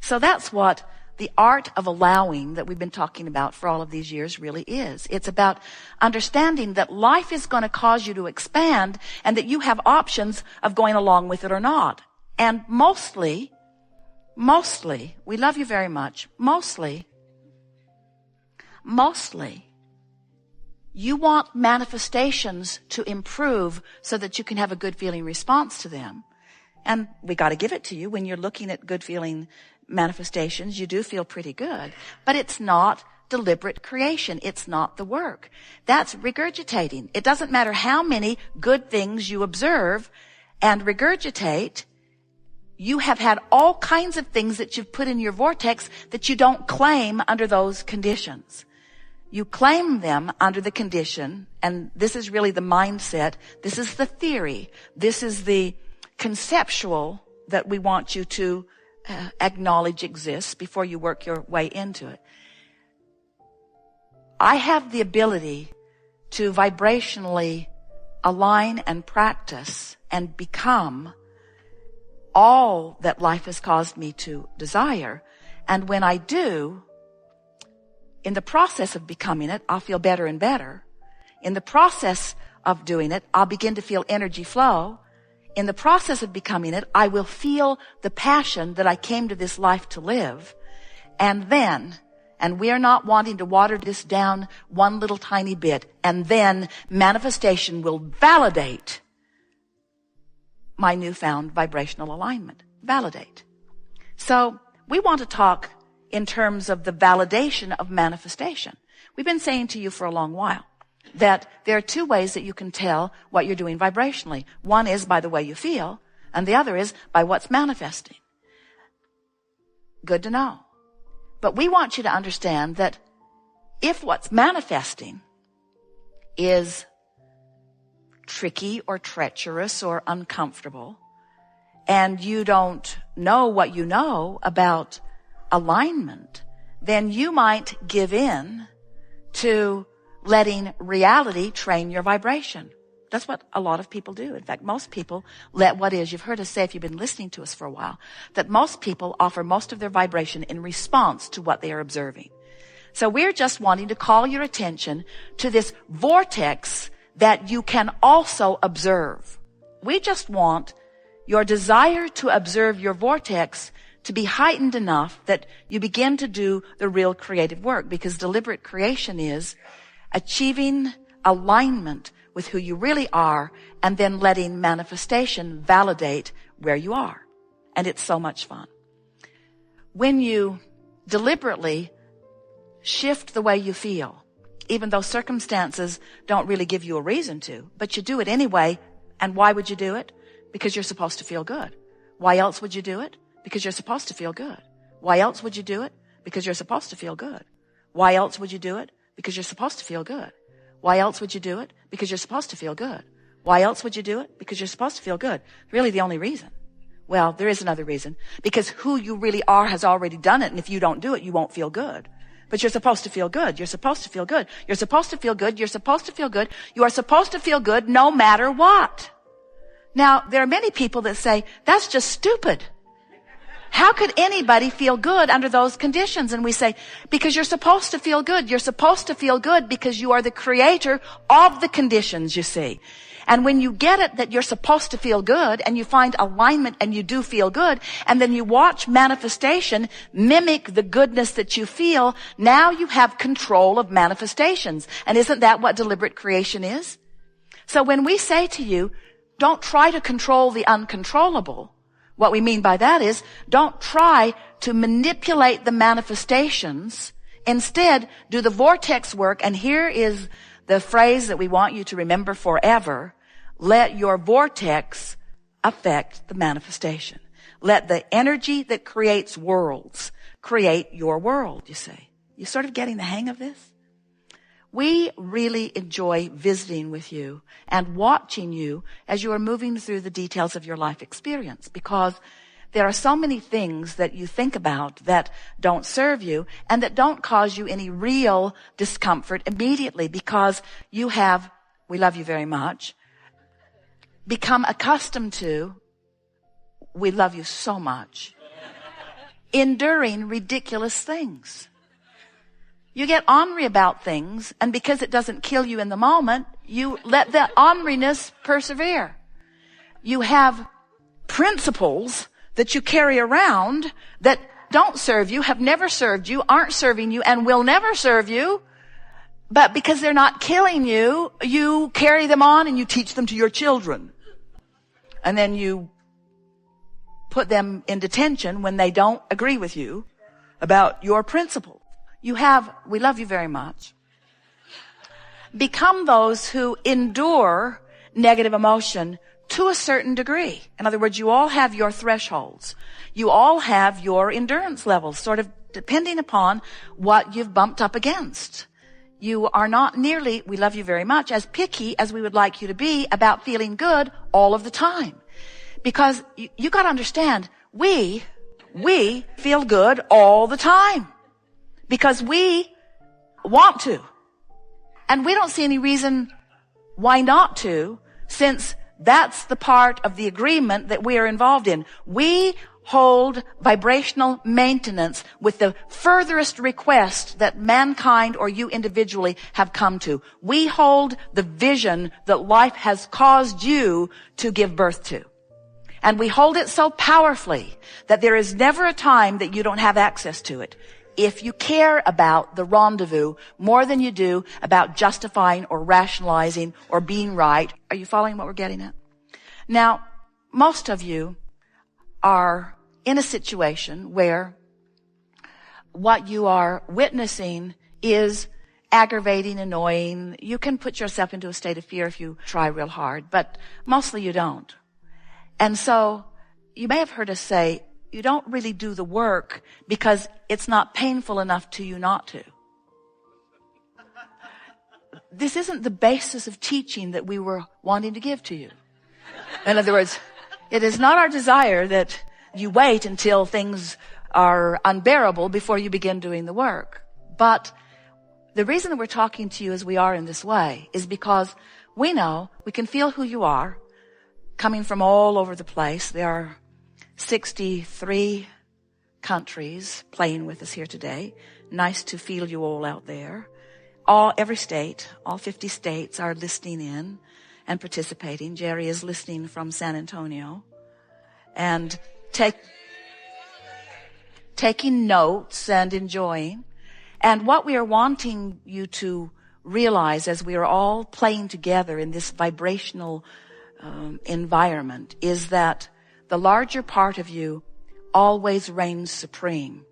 So that's what the art of allowing that we've been talking about for all of these years really is. It's about understanding that life is going to cause you to expand and that you have options of going along with it or not. And mostly, we love you very much, mostly, you want manifestations to improve so that you can have a good feeling response to them. And we got to give it to you. When you're looking at good feeling manifestations, you do feel pretty good. But it's not deliberate creation. It's not the work. That's regurgitating. It doesn't matter how many good things you observe and regurgitate. You have had all kinds of things that you've put in your vortex that you don't claim under those conditions. You claim them under the condition, and this is really the mindset. This is the theory. This is the conceptual that we want you to acknowledge exists before you work your way into it. I have the ability to vibrationally align and practice and become all that life has caused me to desire. And when I do, in the process of becoming it, I'll feel better and better. In the process of doing it, I'll begin to feel energy flow. In the process of becoming it, I will feel the passion that I came to this life to live. And then, and we're not wanting to water this down one little tiny bit, and then manifestation will validate my newfound vibrational alignment. Validate. So we want to talk in terms of the validation of manifestation. We've been saying to you for a long while that there are two ways that you can tell what you're doing vibrationally. One is by the way you feel, and the other is by what's manifesting. Good to know. But we want you to understand that if what's manifesting is tricky or treacherous or uncomfortable, and you don't know what you know about alignment, then you might give in to letting reality train your vibration. That's what a lot of people do. In fact, most people let what is, you've heard us say if you've been listening to us for a while, that most people offer most of their vibration in response to what they are observing. So we're just wanting to call your attention to this vortex that you can also observe. We just want your desire to observe your vortex to be heightened enough that you begin to do the real creative work, because deliberate creation is achieving alignment with who you really are and then letting manifestation validate where you are. And it's so much fun. When you deliberately shift the way you feel, even though circumstances don't really give you a reason to, but you do it anyway. And why would you do it? Because you're supposed to feel good. Why else would you do it? Because you're supposed to feel good. Why else would you do it? Because you're supposed to feel good. Why else would you do it? Because you're supposed to feel good. Why else would you do it? Because you're supposed to feel good. Why else would you do it? Because you're supposed to feel good. Really the only reason. Well, there is another reason. Because who you really are has already done it, and if you don't do it, you won't feel good. But you're supposed to feel good. You're supposed to feel good. You're supposed to feel good. You're supposed to feel good. You are supposed to feel good no matter what. Now, there are many people that say, that's just stupid. How could anybody feel good under those conditions? And we say, because you're supposed to feel good. You're supposed to feel good because you are the creator of the conditions, you see. And when you get it that you're supposed to feel good and you find alignment and you do feel good, and then you watch manifestation mimic the goodness that you feel, now you have control of manifestations. And isn't that what deliberate creation is? So when we say to you, don't try to control the uncontrollable, what we mean by that is, don't try to manipulate the manifestations. Instead, do the vortex work. And here is the phrase that we want you to remember forever. Let your vortex affect the manifestation. Let the energy that creates worlds create your world, you see. You sort of getting the hang of this? We really enjoy visiting with you and watching you as you are moving through the details of your life experience, because there are so many things that you think about that don't serve you and that don't cause you any real discomfort immediately, because you have, we love you very much, become accustomed to, we love you so much. enduring ridiculous things. You get ornery about things, and because it doesn't kill you in the moment, you let that orneriness persevere. You have principles that you carry around that don't serve you, have never served you, aren't serving you, and will never serve you. But because they're not killing you, you carry them on and you teach them to your children. And then you put them in detention when they don't agree with you about your principles. We love you very much. Become those who endure negative emotion to a certain degree. In other words, you all have your thresholds. You all have your endurance levels, sort of depending upon what you've bumped up against. You are not nearly, we love you very much, as picky as we would like you to be about feeling good all of the time. Because you got to understand, we feel good all the time. Because we want to. And we don't see any reason why not to, since that's the part of the agreement that we are involved in. We hold vibrational maintenance with the furthest request that mankind or you individually have come to. We hold the vision that life has caused you to give birth to. And we hold it so powerfully that there is never a time that you don't have access to it. If you care about the rendezvous more than you do about justifying or rationalizing or being right. Are you following what we're getting at? Now, most of you are in a situation where what you are witnessing is aggravating, annoying. You can put yourself into a state of fear if you try real hard, but mostly you don't. And so you may have heard us say, you don't really do the work because it's not painful enough to you not to. This isn't the basis of teaching that we were wanting to give to you. In other words, it is not our desire that you wait until things are unbearable before you begin doing the work. But the reason that we're talking to you as we are in this way is because we know, we can feel who you are coming from all over the place. There are 63 countries playing with us here today. Nice to feel you all out there. Every state, all 50 states are listening in and participating. Jerry is listening from San Antonio and taking notes and enjoying. And what we are wanting you to realize as we are all playing together in this vibrational environment is that the larger part of you always reigns supreme.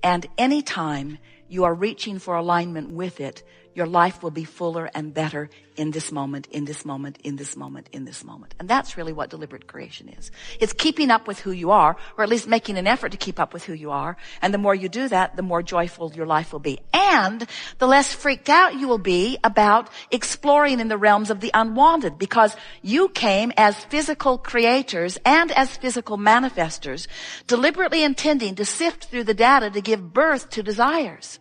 And anytime you are reaching for alignment with it, your life will be fuller and better in this moment, in this moment, in this moment, in this moment. And that's really what deliberate creation is. It's keeping up with who you are, or at least making an effort to keep up with who you are. And the more you do that, the more joyful your life will be. And the less freaked out you will be about exploring in the realms of the unwanted, because you came as physical creators and as physical manifestors, deliberately intending to sift through the data to give birth to desires.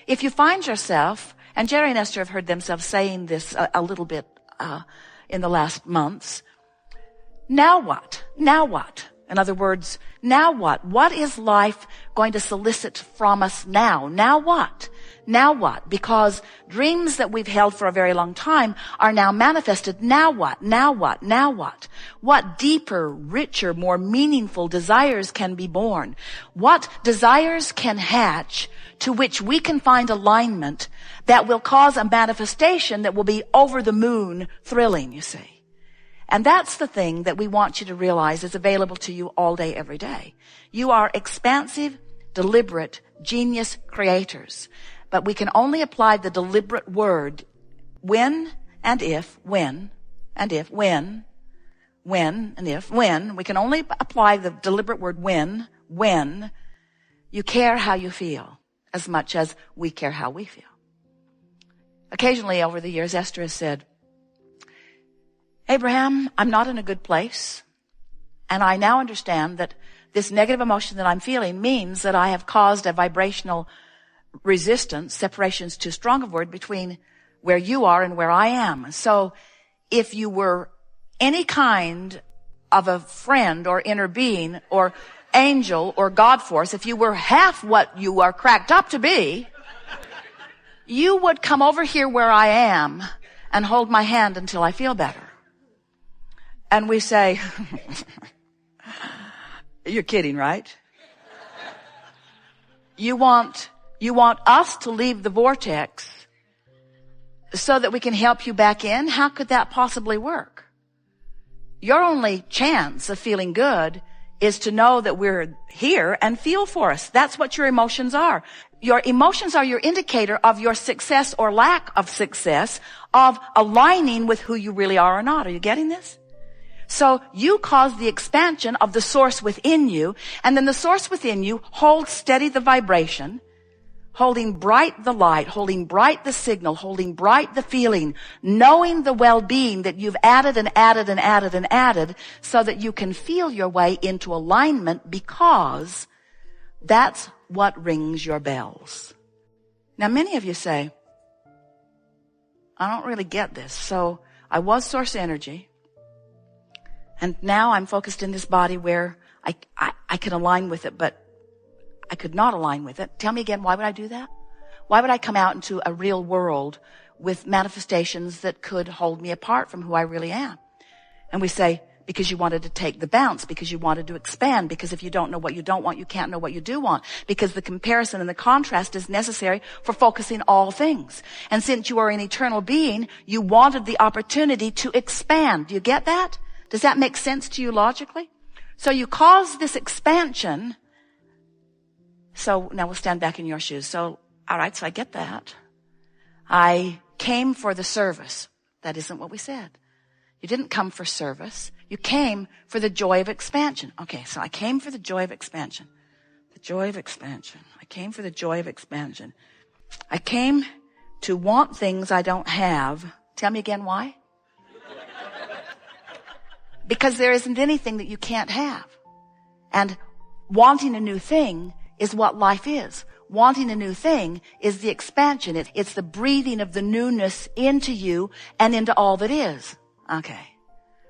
If you find yourself, and Jerry and Esther have heard themselves saying this a little bit in the last months. Now what? Now what? In other words, now what? What is life going to solicit from us now? Now what? Now what? Because dreams that we've held for a very long time are now manifested. Now what? Now what? Now what? What deeper, richer, more meaningful desires can be born? What desires can hatch to which we can find alignment that will cause a manifestation that will be over the moon thrilling, you see. And that's the thing that we want you to realize is available to you all day, every day. You are expansive, deliberate, genius creators. But we can only apply the deliberate word when and if, when and if, when and if, when. We can only apply the deliberate word when you care how you feel as much as we care how we feel. Occasionally over the years, Esther has said, Abraham, I'm not in a good place. And I now understand that this negative emotion that I'm feeling means that I have caused a vibrational resistance, separation's too strong a word, between where you are and where I am. So if you were any kind of a friend or inner being or angel or God force, if you were half what you are cracked up to be, you would come over here where I am and hold my hand until I feel better. And we say, you're kidding, right? You want us to leave the vortex so that we can help you back in? How could that possibly work? Your only chance of feeling good is to know that we're here and feel for us. That's what your emotions are. Your emotions are your indicator of your success or lack of success, of aligning with who you really are or not. Are you getting this? So you cause the expansion of the source within you, and then the source within you holds steady the vibration, holding bright the light, holding bright the signal, holding bright the feeling, knowing the well-being that you've added and added and added and added so that you can feel your way into alignment, because that's what rings your bells. Now, many of you say, I don't really get this. So I was source energy, and now I'm focused in this body where I can align with it, but I could not align with it. Tell me again, why would I do that? Why would I come out into a real world with manifestations that could hold me apart from who I really am? And we say, because you wanted to take the bounce, because you wanted to expand, because if you don't know what you don't want, you can't know what you do want, because the comparison and the contrast is necessary for focusing all things. And since you are an eternal being, you wanted the opportunity to expand. Do you get that? Does that make sense to you logically? So you cause this expansion. So now we'll stand back in your shoes. So, all right, so I get that. I came for the service. That isn't what we said. You didn't come for service. You came for the joy of expansion. Okay, so I came for the joy of expansion. The joy of expansion. I came for the joy of expansion. I came to want things I don't have. Tell me again why? Because there isn't anything that you can't have. And wanting a new thing is what life is. Wanting a new thing is the expansion. It's the breathing of the newness into you and into all that is. Okay.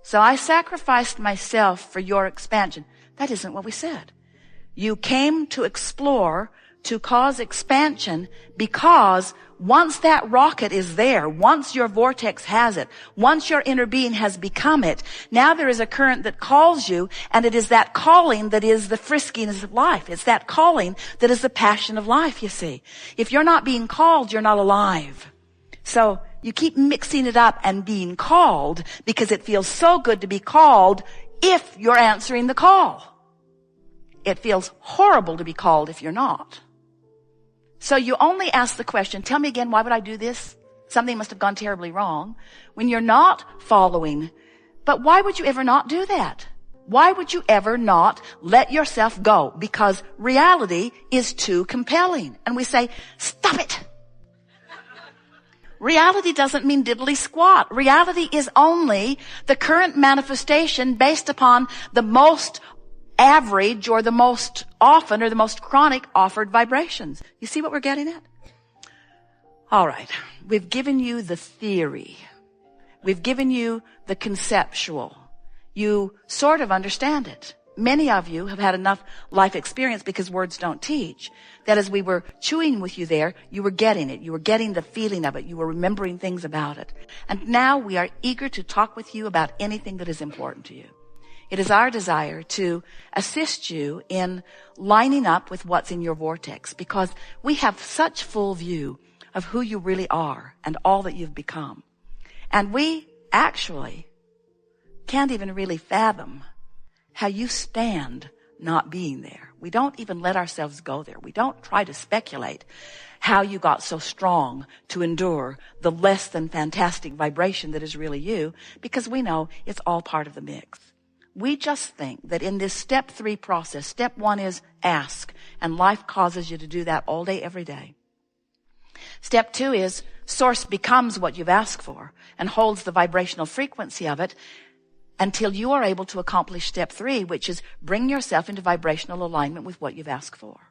So I sacrificed myself for your expansion. That isn't what we said. You came to explore, to cause expansion, because once that rocket is there, once your vortex has it, once your inner being has become it, now there is a current that calls you, and it is that calling that is the friskiness of life. It's that calling that is the passion of life, you see. If you're not being called, you're not alive. So you keep mixing it up and being called because it feels so good to be called if you're answering the call. It feels horrible to be called if you're not. So you only ask the question, tell me again, why would I do this? Something must have gone terribly wrong when you're not following. But why would you ever not do that? Why would you ever not let yourself go? Because reality is too compelling. And we say, stop it. Reality doesn't mean diddly squat. Reality is only the current manifestation based upon the most average or the most often or the most chronic offered vibrations. You see what we're getting at? All right. We've given you the theory. We've given you the conceptual. You sort of understand it. Many of you have had enough life experience, because words don't teach, that as we were chewing with you there, you were getting it. You were getting the feeling of it. You were remembering things about it. And now we are eager to talk with you about anything that is important to you. It is our desire to assist you in lining up with what's in your vortex, because we have such full view of who you really are and all that you've become. And we actually can't even really fathom how you stand not being there. We don't even let ourselves go there. We don't try to speculate how you got so strong to endure the less than fantastic vibration that is really you, because we know it's all part of the mix. We just think that in this step 3 process, step 1 is ask, and life causes you to do that all day, every day. Step 2 is source becomes what you've asked for and holds the vibrational frequency of it until you are able to accomplish step 3, which is bring yourself into vibrational alignment with what you've asked for.